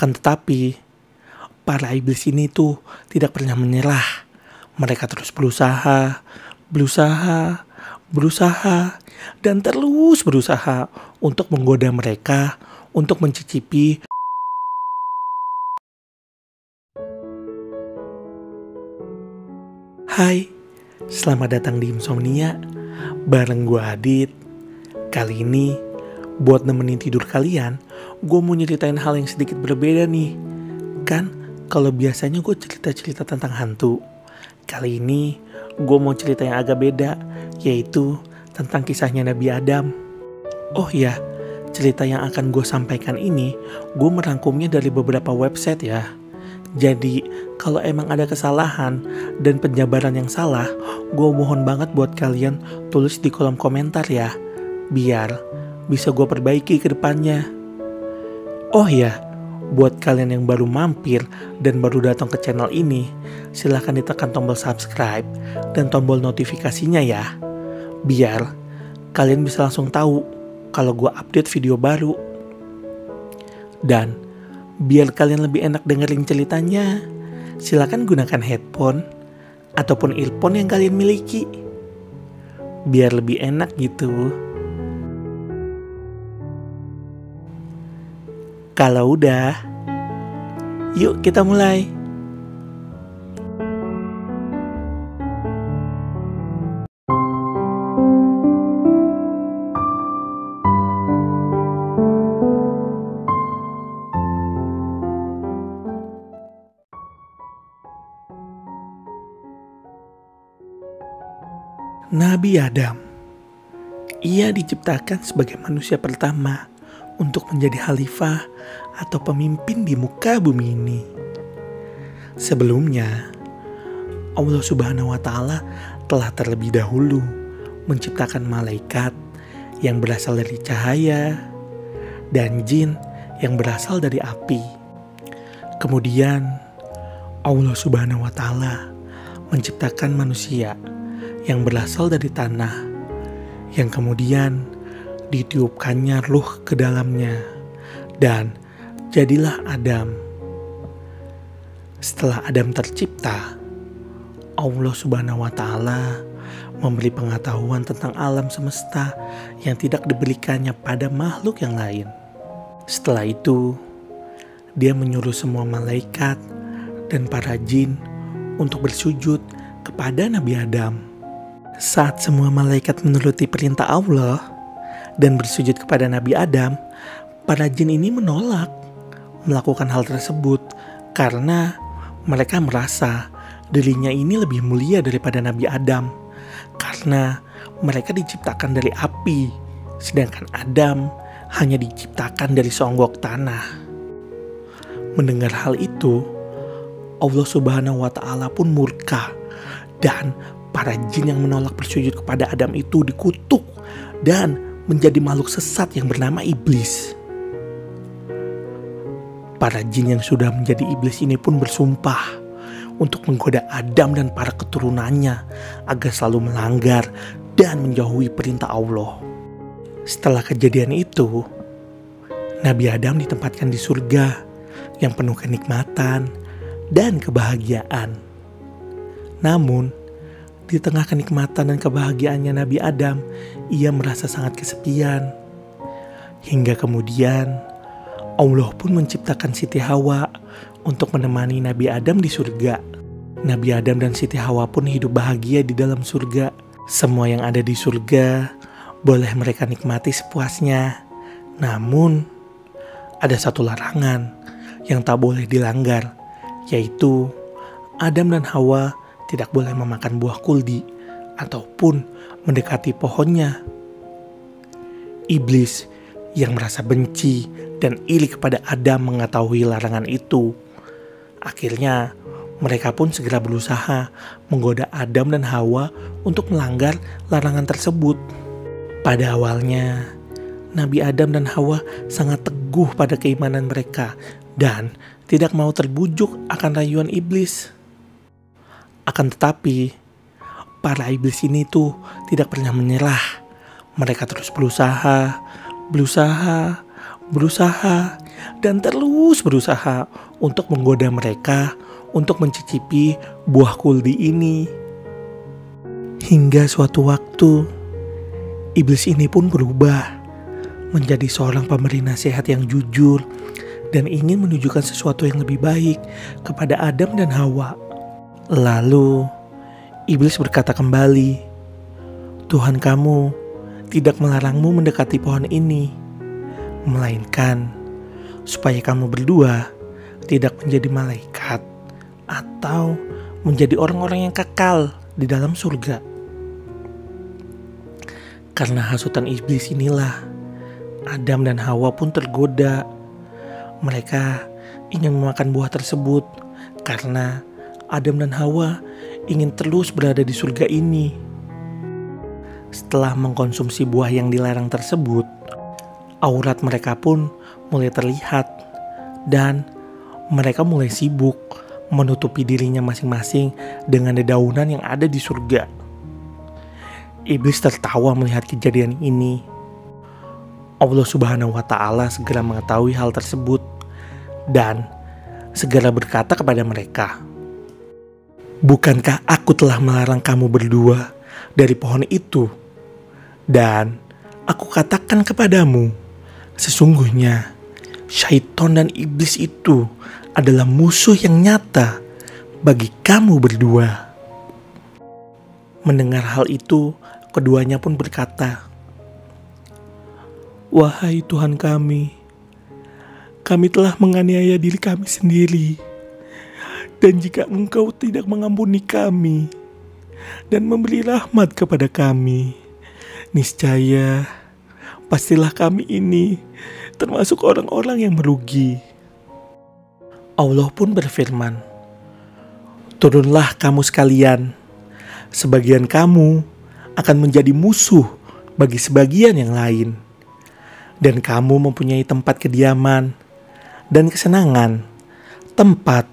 Akan tetapi, para iblis ini tuh tidak pernah menyerah. Mereka terus berusaha, berusaha, berusaha, dan terus berusaha untuk menggoda mereka untuk mencicipi. Hai, selamat datang di Insomnia bareng gue Adit. Kali ini, buat nemenin tidur kalian, gue mau nyeritain hal yang sedikit berbeda nih. Kan, kalau biasanya gue cerita-cerita tentang hantu. Kali ini, gue mau cerita yang agak beda, yaitu tentang kisahnya Nabi Adam. Oh ya, cerita yang akan gue sampaikan ini, gue merangkumnya dari beberapa website ya. Jadi, kalau emang ada kesalahan dan penjabaran yang salah, gue mohon banget buat kalian tulis di kolom komentar ya, biar bisa gue perbaiki ke depannya. Oh ya, buat kalian yang baru mampir dan baru datang ke channel ini, silahkan ditekan tombol subscribe dan tombol notifikasinya ya, biar kalian bisa langsung tahu kalau gue update video baru. Dan biar kalian lebih enak dengerin ceritanya, silakan gunakan headphone ataupun earphone yang kalian miliki. Biar lebih enak gitu. Kalau udah, yuk kita mulai. Nabi Adam, ia diciptakan sebagai manusia pertama untuk menjadi khalifah atau pemimpin di muka bumi ini. Sebelumnya, Allah Subhanahu wa Ta'ala telah terlebih dahulu menciptakan malaikat yang berasal dari cahaya dan jin yang berasal dari api. Kemudian, Allah Subhanahu wa Ta'ala menciptakan manusia yang berasal dari tanah, yang kemudian ditiupkannya ruh ke dalamnya, dan jadilah Adam. Setelah Adam tercipta, Allah Subhanahu wa Ta'ala memberi pengetahuan tentang alam semesta yang tidak diberikannya pada makhluk yang lain. Setelah itu, Dia menyuruh semua malaikat dan para jin untuk bersujud kepada Nabi Adam. Saat semua malaikat menuruti perintah Allah dan bersujud kepada Nabi Adam, para jin ini menolak melakukan hal tersebut karena mereka merasa dirinya ini lebih mulia daripada Nabi Adam, karena mereka diciptakan dari api, sedangkan Adam hanya diciptakan dari seonggok tanah. Mendengar hal itu, Allah Subhanahu wa Ta'ala pun murka, dan para jin yang menolak bersujud kepada Adam itu dikutuk dan menjadi makhluk sesat yang bernama iblis. Para jin yang sudah menjadi iblis ini pun bersumpah untuk menggoda Adam dan para keturunannya agar selalu melanggar dan menjauhi perintah Allah. Setelah kejadian itu, Nabi Adam ditempatkan di surga yang penuh kenikmatan dan kebahagiaan. Namun, di tengah kenikmatan dan kebahagiaannya Nabi Adam, ia merasa sangat kesepian. Hingga kemudian, Allah pun menciptakan Siti Hawa untuk menemani Nabi Adam di surga. Nabi Adam dan Siti Hawa pun hidup bahagia di dalam surga. Semua yang ada di surga boleh mereka nikmati sepuasnya. Namun, ada satu larangan yang tak boleh dilanggar, yaitu Adam dan Hawa tidak boleh memakan buah kuldi ataupun mendekati pohonnya. Iblis yang merasa benci dan iri kepada Adam mengetahui larangan itu. Akhirnya mereka pun segera berusaha menggoda Adam dan Hawa untuk melanggar larangan tersebut. Pada awalnya, Nabi Adam dan Hawa sangat teguh pada keimanan mereka dan tidak mau terbujuk akan rayuan iblis. Akan tetapi, para iblis ini tuh tidak pernah menyerah. Mereka terus berusaha, dan terus berusaha untuk menggoda mereka untuk mencicipi buah kuldi ini. Hingga suatu waktu, iblis ini pun berubah menjadi seorang pemberi nasihat yang jujur dan ingin menunjukkan sesuatu yang lebih baik kepada Adam dan Hawa. Lalu, iblis berkata kembali, Tuhan kamu tidak melarangmu mendekati pohon ini, melainkan supaya kamu berdua tidak menjadi malaikat atau menjadi orang-orang yang kekal di dalam surga. Karena hasutan iblis inilah, Adam dan Hawa pun tergoda. Mereka ingin memakan buah tersebut karena Adam dan Hawa ingin terus berada di surga ini. Setelah mengkonsumsi buah yang dilarang tersebut, aurat mereka pun mulai terlihat dan mereka mulai sibuk menutupi dirinya masing-masing dengan dedaunan yang ada di surga. Iblis tertawa melihat kejadian ini. Allah Subhanahu wa Ta'ala segera mengetahui hal tersebut dan segera berkata kepada mereka, bukankah aku telah melarang kamu berdua dari pohon itu? Dan aku katakan kepadamu, sesungguhnya syaitan dan iblis itu adalah musuh yang nyata bagi kamu berdua. Mendengar hal itu, keduanya pun berkata, wahai Tuhan kami telah menganiaya diri kami sendiri. Dan jika Engkau tidak mengampuni kami dan memberi rahmat kepada kami, niscaya pastilah kami ini termasuk orang-orang yang merugi. Allah pun berfirman, turunlah kamu sekalian, sebagian kamu akan menjadi musuh bagi sebagian yang lain. Dan kamu mempunyai tempat kediaman dan kesenangan, tempat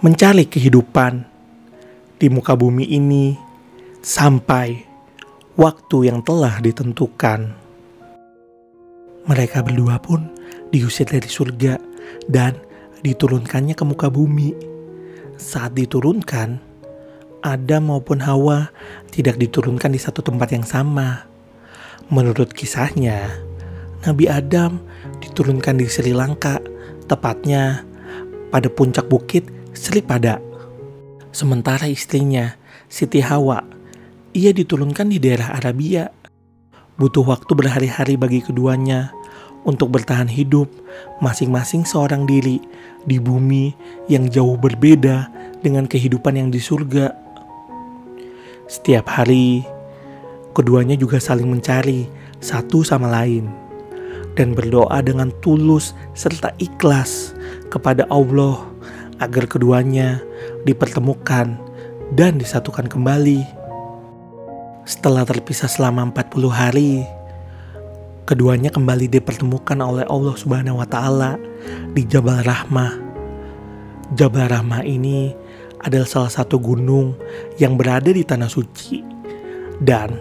mencari kehidupan di muka bumi ini sampai waktu yang telah ditentukan. Mereka berdua pun diusir dari surga dan diturunkannya ke muka bumi. Saat diturunkan, Adam maupun Hawa tidak diturunkan di satu tempat yang sama. Menurut kisahnya, Nabi Adam diturunkan di Sri Lanka, tepatnya pada puncak bukit Sri Pada. Sementara istrinya, Siti Hawa, ia diturunkan di daerah Arabia. Butuh waktu berhari-hari bagi keduanya untuk bertahan hidup masing-masing seorang diri di bumi yang jauh berbeda dengan kehidupan yang di surga. Setiap hari, keduanya juga saling mencari satu sama lain dan berdoa dengan tulus serta ikhlas kepada Allah agar keduanya dipertemukan dan disatukan kembali. Setelah terpisah selama 40 hari, keduanya kembali dipertemukan oleh Allah Subhanahu wa Ta'ala di Jabal Rahmah. Jabal Rahmah ini adalah salah satu gunung yang berada di Tanah Suci. Dan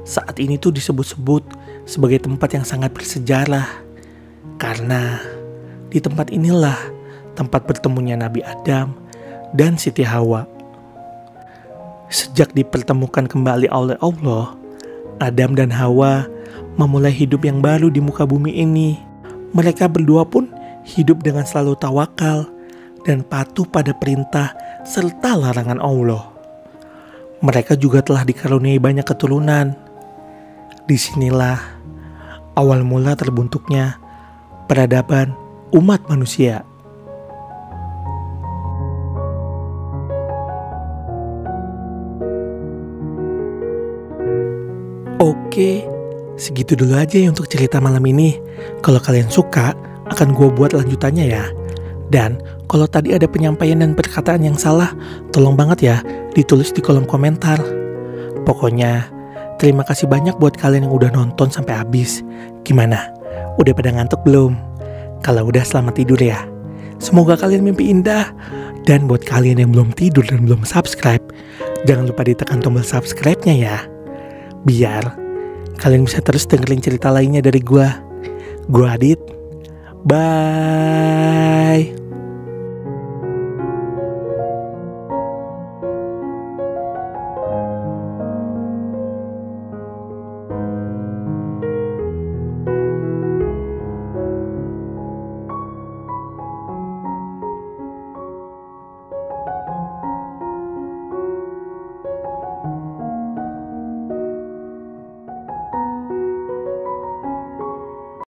saat ini tuh disebut-sebut sebagai tempat yang sangat bersejarah. Karena di tempat inilah tempat bertemunya Nabi Adam dan Siti Hawa. Sejak dipertemukan kembali oleh Allah, Adam dan Hawa memulai hidup yang baru di muka bumi ini. Mereka berdua pun hidup dengan selalu tawakal dan patuh pada perintah serta larangan Allah. Mereka juga telah dikaruniai banyak keturunan. Disinilah awal mula terbentuknya peradaban umat manusia. Oke, segitu dulu aja ya untuk cerita malam ini. Kalau kalian suka, akan gue buat lanjutannya ya. Dan kalau tadi ada penyampaian dan perkataan yang salah, tolong banget ya ditulis di kolom komentar. Pokoknya, terima kasih banyak buat kalian yang udah nonton sampai habis. Gimana? Udah pada ngantuk belum? Kalau udah, selamat tidur ya. Semoga kalian mimpi indah. Dan buat kalian yang belum tidur dan belum subscribe, jangan lupa ditekan tombol subscribe-nya ya. Biar kalian bisa terus dengerin cerita lainnya dari gue. Gue Adit, Bye.